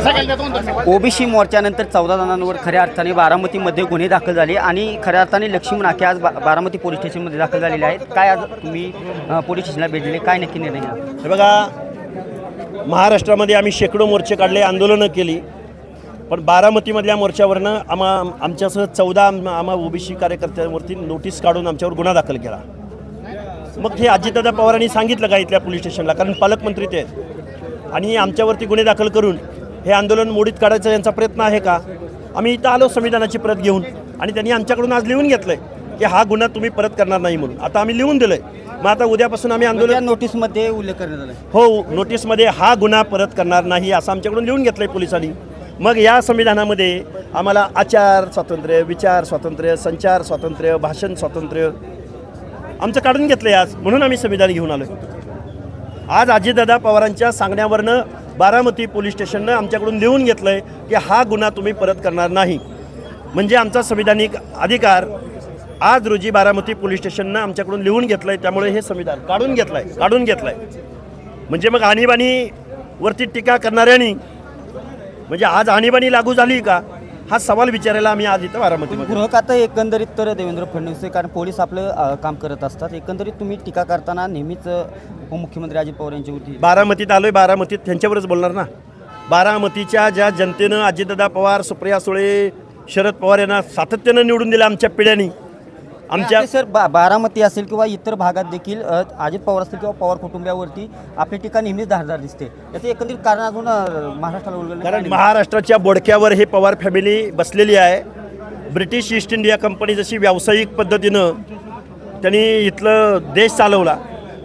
OBC मोर्चानंतर 14 जणांवर खऱ्या अर्थाने बारामतीमध्ये गुन्हे दाखल झाले आणि खऱ्या अर्थाने लक्ष्मी नाके आज बारामती पोलीस स्टेशनमध्ये दाखल झालेले आहेत। काय आज तुम्ही पोलीस स्टेशनला भेट दिली, काय नक्की निर्णय घ्या? हे बघा, महाराष्ट्रामध्ये आम्ही शेकडो मोर्चे काढले, आंदोलनं केली, पण बारामतीमधल्या मोर्चावरनं आमच्यासह 14 ओबीसी कार्यकर्त्यांवरती नोटीस काढून आमच्यावर गुन्हा दाखल केला। मग हे अजितदादा पवारांनी सांगितलं का इथल्या पोलीस स्टेशनला, कारण पालकमंत्री ते आहेत आणि आमच्यावरती गुन्हे दाखल करून हे आंदोलन मोडीत काढायचा यांचा प्रयत्न आहे का? आम्ही इथं आलो संविधानाची प्रत घेऊन आणि त्यांनी आमच्याकडून आज लिहून घेतलंय की हा गुन्हा तुम्ही परत करणार नाही म्हणून। आता आम्ही लिहून दिलंय, मग आता उद्यापासून आम्ही आंदोलन नोटीसमध्ये उल्लेख करण्यात आला। हो, नोटीसमध्ये हा गुन्हा परत करणार नाही असं आमच्याकडून लिहून घेतलंय पोलिसांनी। मग या संविधानामध्ये आम्हाला आचार स्वातंत्र्य, विचार स्वातंत्र्य, संचार स्वातंत्र्य, भाषण स्वातंत्र्य आमचं काढून घेतलंय आज, म्हणून आम्ही संविधान घेऊन आलोय। आज अजितदादा पवारांच्या सांगण्यावरनं बारामती पोलीस स्टेशननं आमच्याकडून लिहून घेतलंय की हा गुन्हा तुम्ही परत करणार नाही, म्हणजे आमचा संविधानिक अधिकार आज रोजी बारामती पोलीस स्टेशननं आमच्याकडून लिहून घेतलंय, त्यामुळे हे संविधान काढून घेतलंय। म्हणजे मग आणीबाणीवरती टीका करणाऱ्यांनी म्हणजे आज आणीबाणी लागू झाली का हा सवाल विचारायला आम्ही आज इथं बारामतीमध्ये। गृह खातं एकंदरीत तर देवेंद्र फडणवीस, कारण पोलीस आपलं काम करत असतात, एकंदरीत तुम्ही टीका करताना नेहमीच उपमुख्यमंत्री अजित पवार यांच्यावरती बारामतीत आलोय, बारामतीत त्यांच्यावरच बोलणार ना। बारामतीच्या ज्या जनतेनं अजितदादा पवार, सुप्रिया सुळे, शरद पवार यांना सातत्यानं निवडून दिलं आमच्या पिढ्यांनी, आमच्या सर बारामती असेल किंवा इतर भागात देखील अजित पवार असतील किंवा पवार कुटुंबियावरती आपली टीका नेहमीच धारदार दिसते, याचं एकंदरीत कारण अजून महाराष्ट्राला उलगडलं, कारण महाराष्ट्राच्या बोडक्यावर हे पवार फॅमिली बसलेली आहे। ब्रिटिश ईस्ट इंडिया कंपनी जशी व्यावसायिक पद्धतीनं त्यांनी इथलं देश चालवला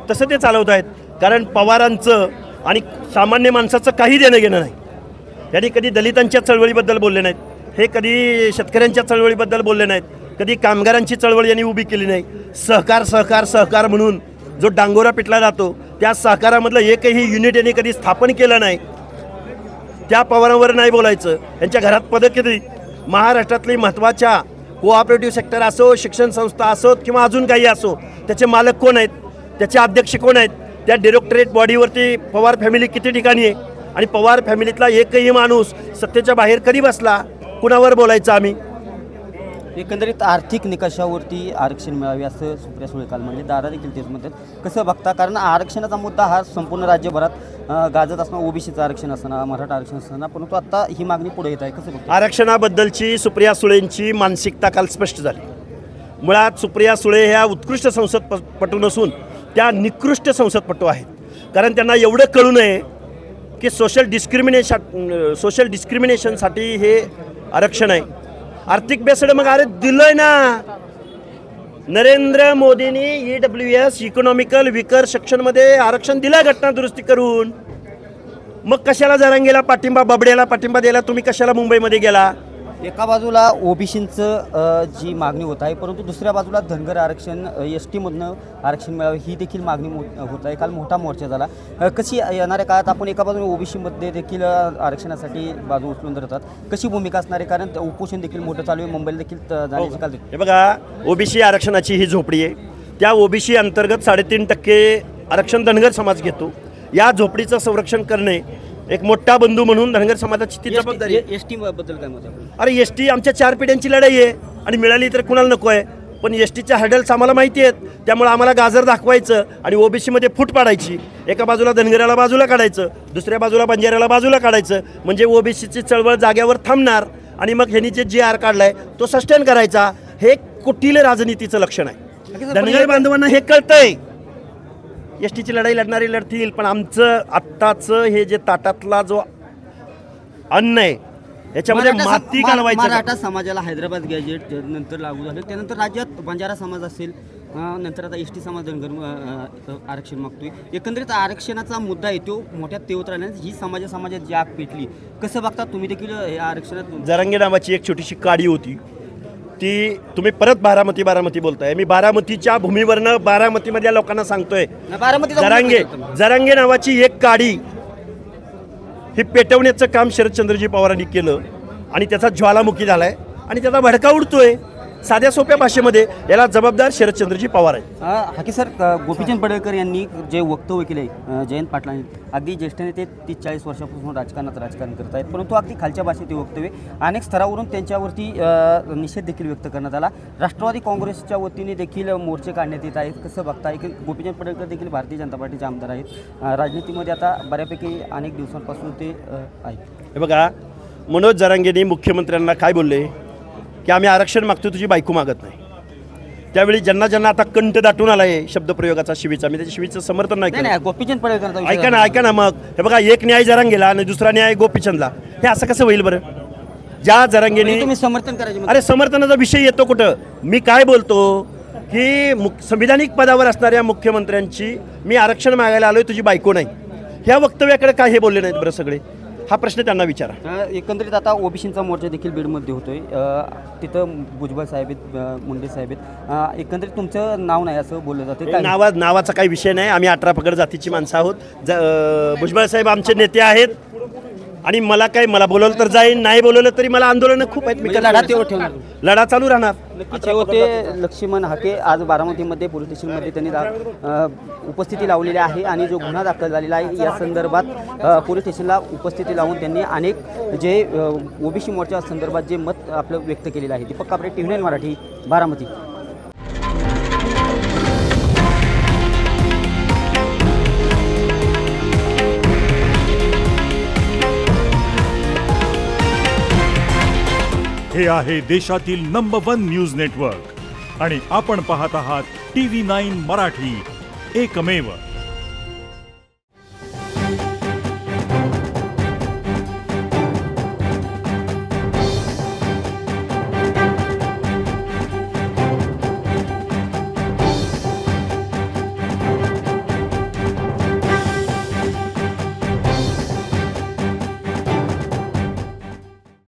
तसं ते चालवत आहेत, कारण पवारांचं आणि सामान्य माणसाचं काही देणं घेणं नाही। त्यांनी कधी दलितांच्या चळवळीबद्दल बोलले नाहीत, हे कधी शेतकऱ्यांच्या चळवळीबद्दल बोलले नाहीत, कधी कामगारांची चळवळ यांनी उभी केली नाही। सहकार सहकार सहकार म्हणून जो डांगोरा पिटला जातो त्या सहकारामधलं एकही युनिट यांनी कधी स्थापन केलं नाही, त्या पवारांवर नाही बोलायचं। यांच्या घरात पदं किती, महाराष्ट्रातली महत्त्वाच्या कोऑपरेटिव्ह सेक्टर असो, शिक्षण संस्था असोत किंवा अजून काही असो, त्याचे मालक कोण आहेत, त्याचे अध्यक्ष कोण आहेत, त्या डायरेक्टरेट बॉडीवरती पवार फॅमिली किती ठिकाणी आहे आणि पवार फॅमिलीतला एकही माणूस सत्तेच्या बाहेर कधी बसला, कुणावर बोलायचं आम्ही? एकंदरीत आर्थिक निकषावरती आरक्षण मिळावे असं सुप्रिया सुळे काल म्हणजे, दादा देखील तेच म्हणतात। कसं बघता, कारण आरक्षणाचा मुद्दा हा संपूर्ण राज्यभरात गाजत असणार, ओबीसीचं आरक्षण असताना, मराठा आरक्षण असताना, परंतु आता ही मागणी पुढे येत आहे, कसं बघता? आरक्षणाबद्दलची सुप्रिया सुळेंची मानसिकता काल स्पष्ट झाली। मुळात सुप्रिया सुळे ह्या उत्कृष्ट संसदपटू नसून त्या निकृष्ट संसदपटू आहेत, कारण त्यांना एवढं कळू नये की सोशल डिस्क्रिमिनेशनसाठी हे आरक्षण आहे। आर्थिक बेसड मग अरे दिलंय ना, नरेंद्र मोदींनी EWS इकॉनॉमिकल विकर सेक्शनमध्ये आरक्षण दिलं घटना दुरुस्ती करून, मग कशाला जरांगेला पाठिंबा, बबड्याला पाठिंबा द्यायला तुम्ही कशाला मुंबईमध्ये गेला? एका बाजूला ओबीसींचं जी मागणी होत आहे, परंतु दुसऱ्या बाजूला धनगर आरक्षण ST मधनं आरक्षण मिळावं ही देखील मागणी होत आहे। काल मोठा मोर्चा झाला, कशी येणाऱ्या काळात आपण एका बाजूने ओबीसीमध्ये देखील आरक्षणासाठी बाजू उचलून धरतात, कशी भूमिका असणार आहे? कारण उपोषण देखील मोठं चालू आहे, मुंबईला देखील जाण्याची काल। हे बघा, ओबीसी आरक्षणाची ही झोपडी आहे, त्या ओबीसी अंतर्गत 3.5% आरक्षण धनगर समाज घेतो। या झोपडीचं संरक्षण करणे एक मोठा बंधू म्हणून धनगर समाजाची ती जबाबदारी आहे। ST बद्दल काय मत आहे? अरे ST आमच्या 4 पिढ्यांची लढाई आहे आणि मिळाली तर कुणाला नको आहे, पण STच्या हॅडल्स आम्हाला माहिती आहेत, त्यामुळे आम्हाला गाजर दाखवायचं आणि ओबीसीमध्ये फूट पाडायची। एका बाजूला धनगराला बाजूला काढायचं, दुसऱ्या बाजूला बंजाऱ्याला बाजूला काढायचं, म्हणजे ओबीसीची चळवळ जाग्यावर थांबणार आणि मग ह्यांनी जे GR काढलाय तो सस्टेन करायचा। हे कुटील राजनीतीचं लक्षण आहे। धनगर बांधवांना हे कळतंय, STची लढाई लढणारे लढतील, पण आमचं आत्ताचं हे जे ताटातला जो अन्न आहे याच्यामध्ये माती घालवायचं। मराठा समाजाला हैदराबाद गॅजेट नंतर लागू झालं, त्यानंतर राज्यात बंजारा समाज असेल, नंतर आता ST समाज धनगर आरक्षण मागतोय। एकंदरीत आरक्षणाचा मुद्दा आहे तो मोठ्या तीव्रतेने ही समाजात जी आग पेटली, कसं बघता तुम्ही देखील या आरक्षणात? जरांगे नावाची एक छोटीशी काडी होती, ती तुम्ही परत बारामती बोलताय। मी बारामतीच्या भूमीवरनं बारामतीमधल्या लोकांना सांगतोय, जरांगे नावाची एक काडी ही पेटवण्याचं काम शरदचंद्रजी पवारांनी केलं आणि त्याचा ज्वालामुखी झालाय आणि त्याचा भडका उडतोय। साध्या सोप्या भाषेमध्ये याला जबाबदार शरदचंद्रजी पवार आहे. हाके सर, गोपीचंद पडळकर यांनी जे वक्तव्य केले जयंत पाटलांनी, अगदी ज्येष्ठ नेते 30-40 वर्षापासून राजकारण करत आहेत, परंतु अगदी खालच्या भाषेत ते वक्तव्य अनेक स्तरावरून त्यांच्यावरती निषेध देखील व्यक्त करण्यात आला. राष्ट्रवादी काँग्रेसच्या वतीने देखील मोर्चे काढण्यात येत आहेत. कसं बघताय की गोपीचंद पडळकर देखील भारतीय जनता पार्टीचे आमदार आहेत, राजनीतीमध्ये आता बऱ्यापैकी अनेक दिवसांपासून ते आहेत. हे बघा, मनोज जरांगेंनी मुख्यमंत्र्यांना काय बोलले की आम्ही आरक्षण मागतो, तुझी बायको मागत नाही. त्यावेळी ज्यांना ज्यांना आता कंठ दाटून आला आहे शब्दप्रयोगाचा, शिवीचा, मी त्याच्या शिवीचं समर्थन नाही नाही, करत. गोपीचंद पडळकर ऐका ना मग, हे बघा, एक न्याय जरांगेला आणि दुसरा न्याय गोपीचंदला, हे असं कसं होईल बरं? ज्या जरांगेने तुम्ही समर्थन करायचे, अरे समर्थनाचा विषय येतो कुठं? मी काय बोलतो की संविधानिक पदावर असणाऱ्या मुख्यमंत्र्यांची मी आरक्षण मागायला आलोय, तुझी बायको नाही, ह्या वक्तव्याकडे काय हे बोलले नाहीत बरं सगळे? हा प्रश्न त्यांना विचारा. एकंदरीत आता ओबीसींचा मोर्चा देखील बीडमध्ये होतोय, तिथं भुजबळ साहेब आहेत, मुंडे साहेब आहेत, एकंदरीत तुमचं नाव नाही असं बोललं जातं. नावाचा काही विषय नाही, आम्ही 18 पगड जातीची माणसं आहोत. भुजबळ साहेब आमचे नेते आहेत आणि मला बोलवलं तर जाईन, नाही बोलवलं तरी मला आंदोलन खूप आहेत, मी लढा चालू राहणार. नक्कीच होते लक्ष्मण हाके आज बारामतीमध्ये पोलीस स्टेशनमध्ये त्यांनी उपस्थिती लावलेली आहे आणि जो गुन्हा दाखल झालेला आहे या संदर्भात पोलीस स्टेशनला उपस्थिती लावून त्यांनी अनेक जे ओबीसी मोर्चा संदर्भात जे मत आपलं व्यक्त केलेलं आहे. दीपक कापरे, TV9 मराठी, बारामती. हे आहे देशातील नंबर 1 न्यूज नेटवर्क आणि आपण पाहत आहात TV9 मराठी, एकमेव.